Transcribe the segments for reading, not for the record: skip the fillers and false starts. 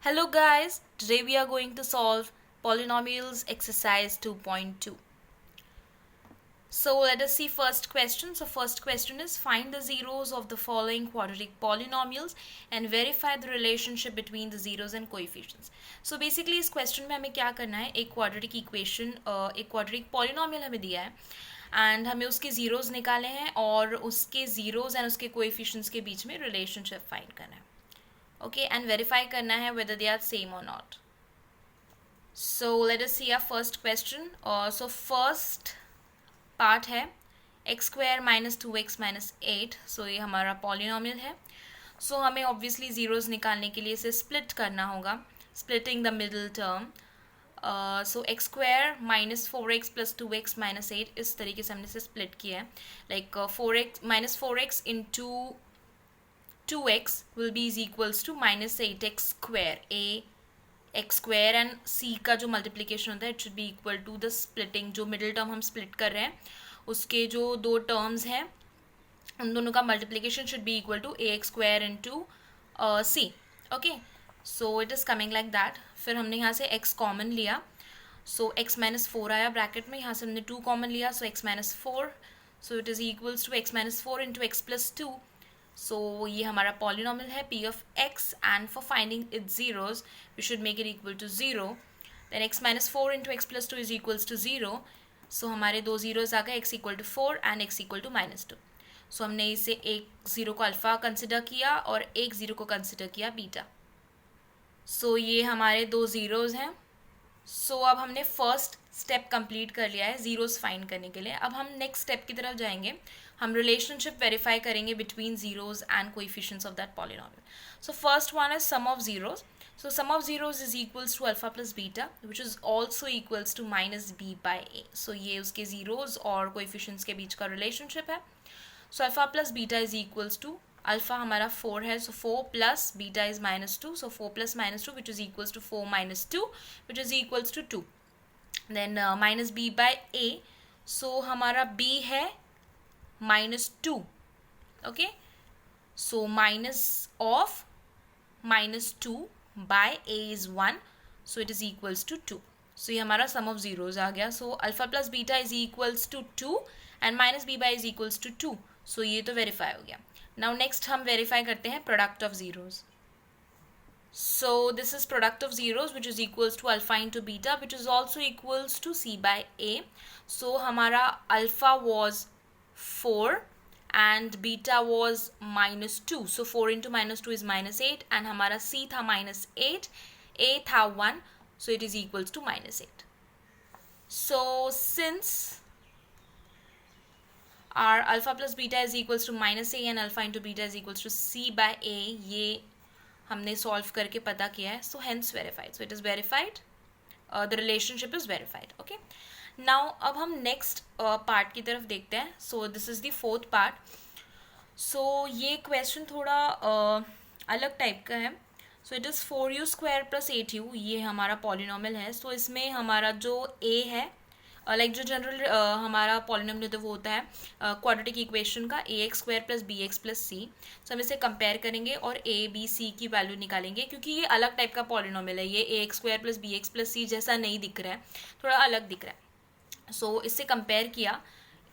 Hello guys, today we are going to solve polynomials exercise 2.2. So let us see first question. So first question is find the zeros of the following quadratic polynomials and verify the relationship between the zeros and coefficients. So basically इस question में हमें क्या करना है, एक quadratic equation एक quadratic polynomial हमें दिया है एंड हमें उसके ज़ीरोज़ निकाले हैं और उसके ज़ीरोज़ एंड उसके कोएफिशिएंट्स के बीच में रिलेशनशिप फाइंड करना है. Okay, and verify करना है whether they are same or not. So let us see our first question. So first part है x square minus 2x minus 8. So ये हमारा polynomial है. So हमें obviously zeros निकालने के लिए इसे split करना होगा, splitting the middle term. So x square minus 4x plus 2x minus 8 इस तरीके से हमने इसे split किया है, like 4x minus 4x into 2x will be is equals to minus 8x square. A x square and c का जो multiplication होता है it should be equal to the splitting, जो middle term हम split कर रहे हैं उसके जो दो terms हैं उन दोनों का multiplication should be equal to ax square into c. Okay, so it is coming like that. फिर हमने यहाँ से x common लिया, so x minus 4 आया bracket में, यहाँ से हमने 2 common लिया, so x minus 4, so it is equals to x minus 4 into x plus 2. So ये हमारा polynomial है p of x and for finding its zeros we should make it equal to 0. Then x minus 4 into x plus 2 is equals to 0. So हमारे दो zeros आ गए, x equal to 4 and x equal to minus 2. So हमने इसे एक zero को alpha consider किया और एक ज़ीरो को कंसिडर किया बीटा. So ये हमारे दो ज़ीरोज़ हैं. सो अब हमने फर्स्ट स्टेप कंप्लीट कर लिया है ज़ीरोज़ फाइंड करने के लिए. अब हम नेक्स्ट स्टेप की तरफ जाएंगे, हम रिलेशनशिप वेरीफाई करेंगे between zeros and coefficients of that polynomial. So first one is sum of zeros. So sum of zeros is equals to alpha plus beta which is also equals to minus B by A. So ये उसके zeros और coefficients के बीच का relationship है. So alpha plus beta is equals to, alpha हमारा 4 है, so 4 plus beta is minus 2, so 4 plus minus 2 which is equals to 4 minus 2 which is equals to 2. Then minus B by A, so हमारा b है minus 2. Okay, so minus of minus 2 by A is 1, so it is equals to 2. So ये हमारा सम of zeros आ गया. So alpha plus beta is equals to 2 and minus B by is equals to 2. So ये तो verify हो गया. Now next हम verify करते हैं product of zeros. So this is product of zeros which is equals to alpha into beta which is also equals to c by a. So हमारा alpha was 4 and beta was minus 2. So 4 into minus 2 is minus 8 and हमारा c था minus 8, a था 1, so it is equals to minus 8. So since our alpha plus beta is equals to minus a and alpha into beta is equals to c by a, ये हमने solve करके पता किया है. So hence verified, so it is verified, the relationship is verified. Okay, now अब हम next part की तरफ देखते हैं. So this is the fourth part. So ये क्वेश्चन थोड़ा अलग टाइप का है. So it is 4u square plus 8u, ये हमारा पॉलिनॉमियल है. सो इसमें हमारा जो a है, लाइक जो जनरल हमारा पॉलिनॉमियल होता है वो होता है क्वाड्रेटिक इक्वेशन का A X square plus B X plus C. So हम इसे कंपेयर करेंगे और ए बी सी की वैल्यू निकालेंगे क्योंकि ये अलग टाइप का पॉलिनॉमियल है. ये A X square plus B X plus C जैसा नहीं दिख रहा है, थोड़ा अलग दिख रहा है. सो इससे कंपेयर किया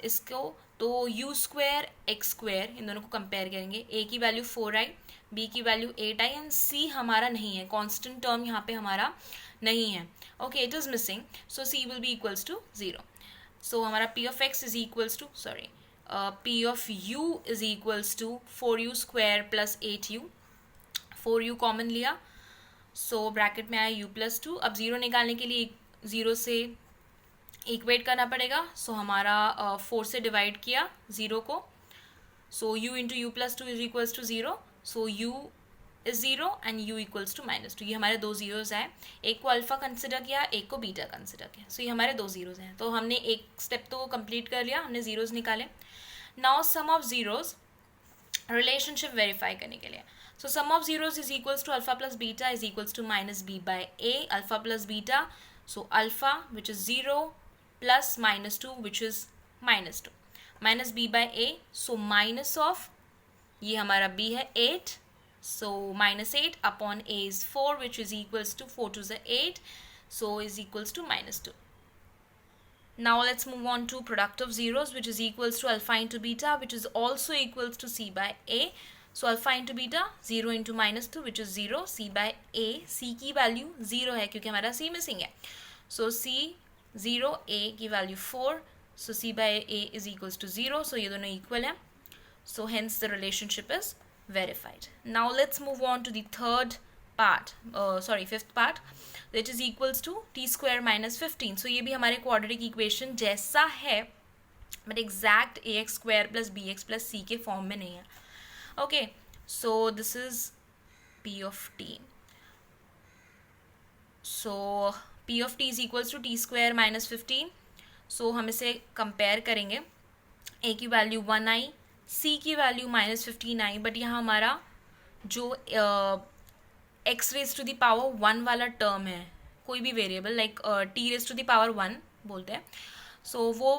इसको, तो यू स्क्वायर एक्स स्क्वायर इन दोनों को कंपेयर करेंगे. ए की वैल्यू 4 आई, बी की वैल्यू 8 आई एंड सी हमारा नहीं है, कॉन्स्टेंट टर्म यहाँ पे हमारा नहीं है. Okay, it is missing, so c will be equals to 0. So हमारा p of x is equals to p of u is equals to 4u square plus 8u. 4u common लिया, so bracket में आया u plus 2. अब zero निकालने के लिए zero से equate करना पड़ेगा. सो हमारा 4 से डिवाइड किया ज़ीरो को, so u into u plus 2 is equals to 0. So u is 0 and u equals to minus 2. ये हमारे दो ज़ीरोज़ हैं, एक को अल्फ़ा कंसिडर किया, एक को बीटा कंसिडर किया. सो ये हमारे दो ज़ीरोज़ हैं. तो हमने एक स्टेप तो कंप्लीट कर लिया, हमने ज़ीरोज़ निकाले. Now sum of zeros relationship verify करने के लिए. So sum of zeros is equals to alpha plus beta is equals to minus B by A. Alpha plus beta, so alpha which is 0 plus minus 2 which is minus 2, minus B by A. So minus of, ये हमारा b है 8, So minus 8 upon a is 4, which is equals to 4 to the 8, so is equals to minus 2. Now let's move on to product of zeros, which is equals to alpha into beta, which is also equals to c by a. So alpha into beta 0 into minus 2, which is 0, c by a, c की value 0 है क्योंकि हमारा c missing है. So c 0, a की value 4, so c by a is equals to 0, so ये दोनों equal है. So hence the relationship is verified. Now let's move on to the fifth part, that is equals to t square minus 15. So ये भी हमारे quadratic equation जैसा है, but exact ax square plus bx plus c के form में नहीं है. Okay, so this is p of t. So p of t is equals to t square minus 15. So हम इसे कंपेयर करेंगे. a की वैल्यू 1 आई, c की वैल्यू माइनस 15 आई, बट यहाँ हमारा जो x raise to the power 1 वाला टर्म है, कोई भी variable like t raise to the power 1 बोलते हैं, सो वो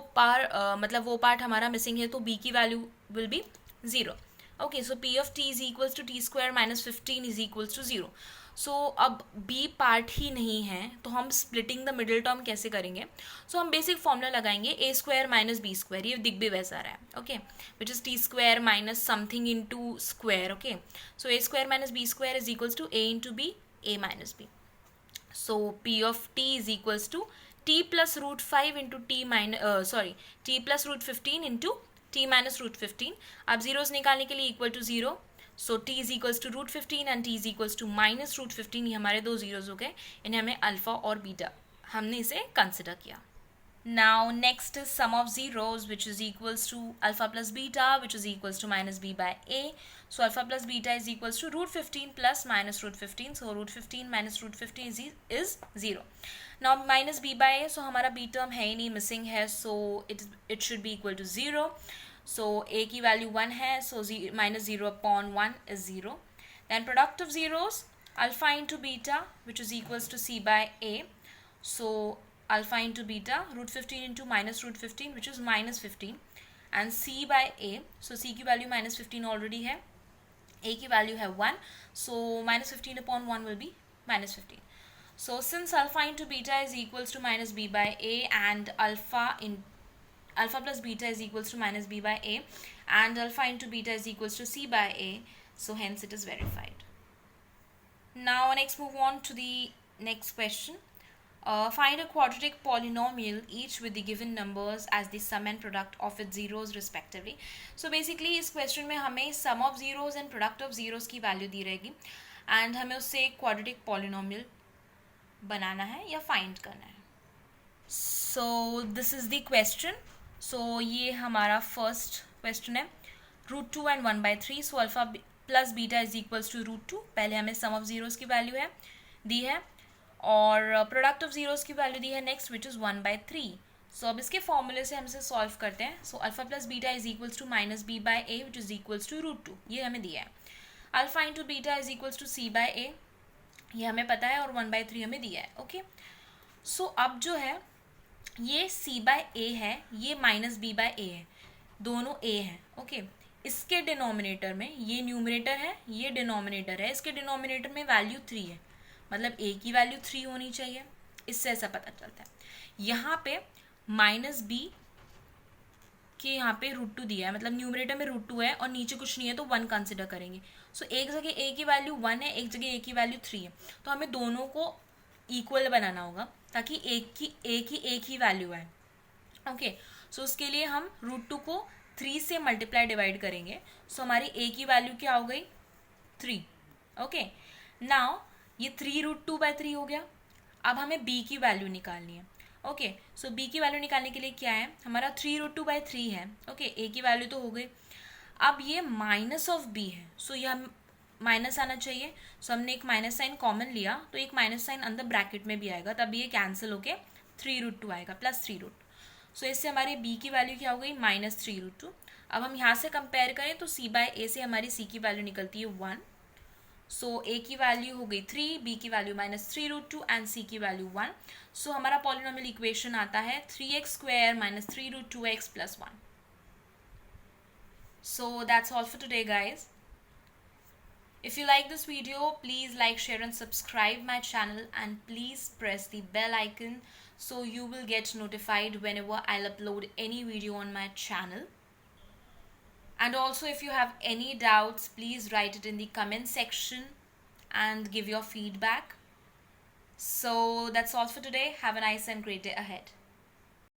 मतलब वो पार्ट हमारा मिसिंग है, तो b की value will be 0. Okay, so p of t is equals to t square minus 15 is equals to 0. So अब b पार्ट ही नहीं है, तो हम स्प्लिटिंग द मिडिल टर्म कैसे करेंगे? सो हम बेसिक फॉर्मूला लगाएंगे a square minus b square, ये दिख भी वैसा रहा है. Okay, which is t square minus something into square. Okay, so a square minus b square is equals to a into b, a minus b. So p of t is equals to t plus root 5 into t plus root 15 into t minus root 15. अब zeros निकालने के लिए equal to 0, so t is equals to root 15 and t is equals to minus root 15. ये हमारे दो zeros हो गए, इन्हें हमें अल्फा और बीटा हमने इसे कंसिडर किया. Now next is sum of zeros, which is equals to alpha plus beta, which is equals to minus b by a. So alpha plus beta is equals to root 15 plus minus root 15. So root 15 minus root 15 is 0. Now minus b by a, so हमारा b term है ही नहीं, missing है, so it should be equal to 0. So a की value 1 है, so minus 0 upon 1 is 0. Then product of zeros, alpha into beta, which is equals to c by a. So alpha into beta, root 15 into minus root 15, which is minus 15, and c by a. So c की value minus 15 already है, a की value है 1, so minus 15 upon 1 will be minus 15. So since alpha into beta is equals to minus b by a, and alpha plus beta is equals to minus b by a, and alpha into beta is equals to c by a, so hence it is verified. Now next move on to the next question. Find a quadratic polynomial each with the given numbers as the sum and product of its zeros respectively. So basically इस question में हमें sum of zeros and product of zeros की value दी रहेगी, and हमें उससे एक quadratic polynomial बनाना है या find करना है. So this is the question. So ये हमारा first question है, root 2 and 1 by 3. So alpha plus beta is equals to root 2. पहले हमें sum of zeros की value है दी है, और प्रोडक्ट ऑफ जीरोस की वैल्यू दी है next, which is 1 by 3. So अब इसके फॉर्मूले से हम इसे सॉल्व करते हैं. So alpha plus beta is equals to minus B by A, which is equals to root 2, ये हमें दिया है. Alpha into beta is equals to C by A, ये हमें पता है, और 1 by 3 हमें दिया है. ओके, सो अब जो है ये सी बाई ए है, ये माइनस बी बाई ए है, दोनों ए हैं. ओके, इसके डिनोमिनेटर में, ये न्यूमरेटर है, ये डिनोमिनेटर है, इसके डिनोमिनेटर में वैल्यू 3 है, मतलब a की वैल्यू 3 होनी चाहिए, इससे ऐसा पता चलता है. यहाँ पे माइनस बी के यहाँ पे रूट 2 दिया है, मतलब न्यूमरेटर में रूट 2 है और नीचे कुछ नहीं है, तो 1 कंसिडर करेंगे. सो एक जगह a की वैल्यू 1 है, एक जगह a की वैल्यू 3 है, तो हमें दोनों को इक्वल बनाना होगा ताकि एक ही वैल्यू है. ओके, सो उसके लिए हम रूट 2 को 3 से मल्टीप्लाई डिवाइड करेंगे. सो हमारी a की वैल्यू क्या हो गई? 3. ओके, नाउ ये 3 रूट 2 by 3 हो गया. अब हमें b की वैल्यू निकालनी है. ओके, सो b की वैल्यू निकालने के लिए क्या है, हमारा 3 रूट 2 by 3 है. ओके, a की वैल्यू तो हो गई. अब ये माइनस ऑफ b है, सो ये हम माइनस आना चाहिए. सो हमने एक माइनस साइन कॉमन लिया, तो एक माइनस साइन अंदर ब्रैकेट में भी आएगा, तब ये कैंसिल होके 3 रूट 2 आएगा प्लस 3 रूट. सो इससे हमारी b की वैल्यू क्या हो गई? Minus 3 root 2. अब हम यहाँ से कंपेयर करें तो c बाय a से हमारी c की वैल्यू निकलती है 1. सो a की वैल्यू हो गई 3, b की value minus 3 root 2 and c की वैल्यू 1. सो हमारा पॉलिनोमियल इक्वेशन आता है 3x square minus 3 root 2x plus 1. So that's all for today guys. If you like this video, please like, share and subscribe my channel, and please press the bell icon so you will get notified whenever I'll upload any video on my channel. And also, if you have any doubts, please write it in the comment section and give your feedback. So that's all for today. Have a nice and great day ahead.